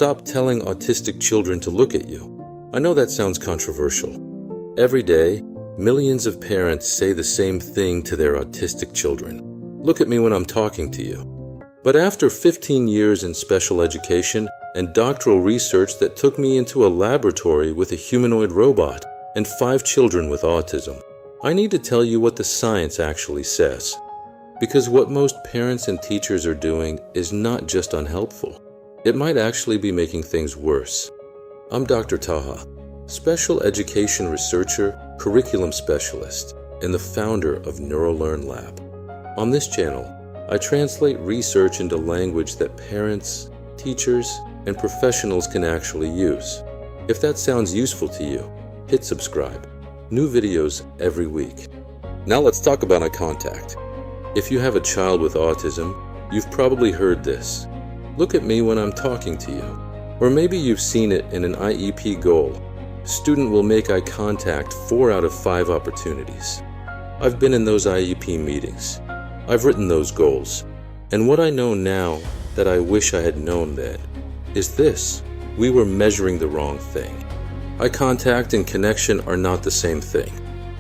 stop telling autistic children to look at you. I know that sounds controversial. Every day, millions of parents say the same thing to their autistic children. Look at me when I'm talking to you. But after 15 years in special education and doctoral research that took me into a laboratory with a humanoid robot and 5 children with autism, I need to tell you what the science actually says. Because what most parents and teachers are doing is not just unhelpful. It might actually be making things worse. I'm Dr. Taha, special education researcher, curriculum specialist, and the founder of NeuroLearn Lab. On this channel, I translate research into language that parents, teachers, and professionals can actually use. If that sounds useful to you, hit subscribe. New videos every week. Now let's talk about eye contact. If you have a child with autism, you've probably heard this. Look at me when I'm talking to you. Or maybe you've seen it in an IEP goal. Student will make eye contact 4 out of 5 opportunities. I've been in those IEP meetings. I've written those goals. And what I know now that I wish I had known then is this: we were measuring the wrong thing. Eye contact and connection are not the same thing.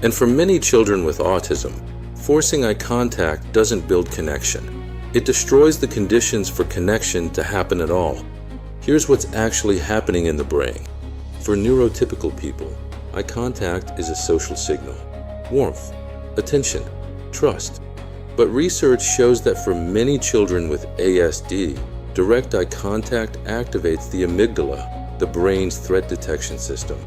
And for many children with autism, forcing eye contact doesn't build connection. It destroys the conditions for connection to happen at all. Here's what's actually happening in the brain. For neurotypical people, eye contact is a social signal: warmth, attention, trust. But research shows that for many children with ASD, direct eye contact activates the amygdala, the brain's threat detection system.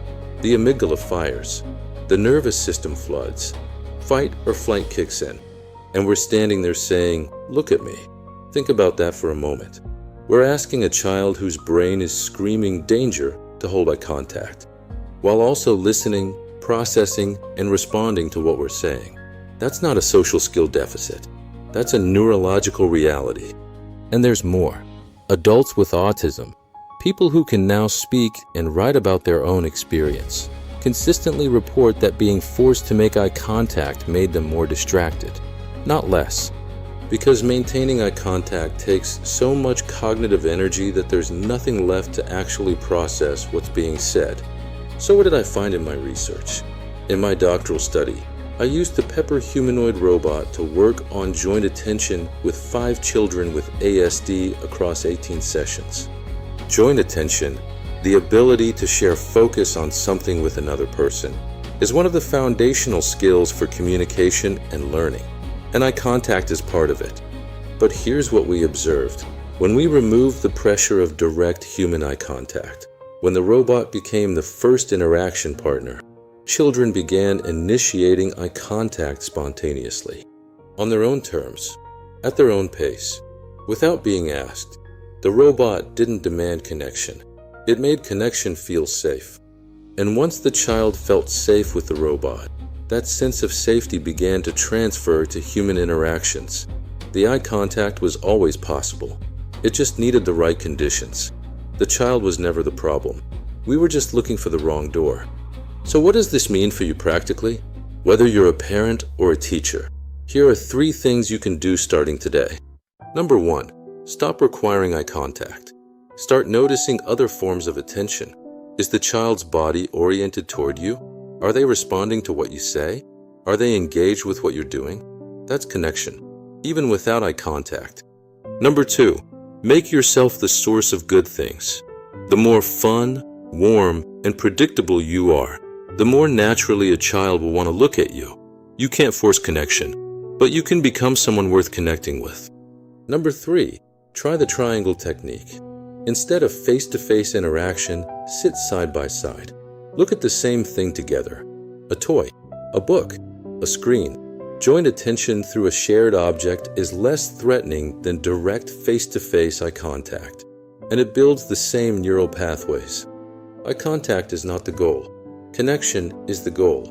The amygdala fires. The nervous system floods. Fight or flight kicks in. And we're standing there saying, "Look at me." Think about that for a moment. We're asking a child whose brain is screaming danger to hold eye contact, while also listening, processing, and responding to what we're saying. That's not a social skill deficit. That's a neurological reality. And there's more. Adults with autism, people who can now speak and write about their own experience, consistently report that being forced to make eye contact made them more distracted, not less. Because maintaining eye contact takes so much cognitive energy that there's nothing left to actually process what's being said. So what did I find in my research? In my doctoral study, I used the Pepper humanoid robot to work on joint attention with 5 children with ASD across 18 sessions. Joint attention, the ability to share focus on something with another person, is one of the foundational skills for communication and learning, and eye contact is part of it. But here's what we observed. When we removed the pressure of direct human eye contact, when the robot became the first interaction partner, children began initiating eye contact spontaneously, on their own terms, at their own pace, without being asked. The robot didn't demand connection. It made connection feel safe. And once the child felt safe with the robot, that sense of safety began to transfer to human interactions. The eye contact was always possible. It just needed the right conditions. The child was never the problem. We were just looking for the wrong door. So what does this mean for you practically? Whether you're a parent or a teacher, here are 3 things you can do starting today. Number 1, stop requiring eye contact. Start noticing other forms of attention. Is the child's body oriented toward you? Are they responding to what you say? Are they engaged with what you're doing? That's connection, even without eye contact. Number 2, make yourself the source of good things. The more fun, warm, and predictable you are, the more naturally a child will want to look at you. You can't force connection, but you can become someone worth connecting with. Number 3, try the triangle technique. Instead of face-to-face interaction, sit side by side. Look at the same thing together. A toy, a book, a screen. Joint attention through a shared object is less threatening than direct face-to-face eye contact, and it builds the same neural pathways. Eye contact is not the goal. Connection is the goal,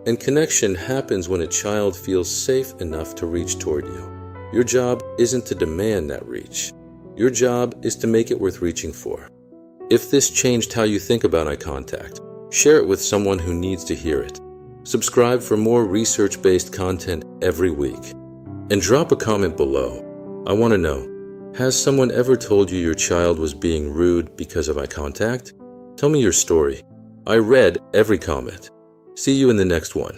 and connection happens when a child feels safe enough to reach toward you. Your job isn't to demand that reach. Your job is to make it worth reaching for. If this changed how you think about eye contact, share it with someone who needs to hear it. Subscribe for more research-based content every week. And drop a comment below. I want to know, Has someone ever told you your child was being rude because of eye contact? Tell me your story. I read every comment. See you in the next one.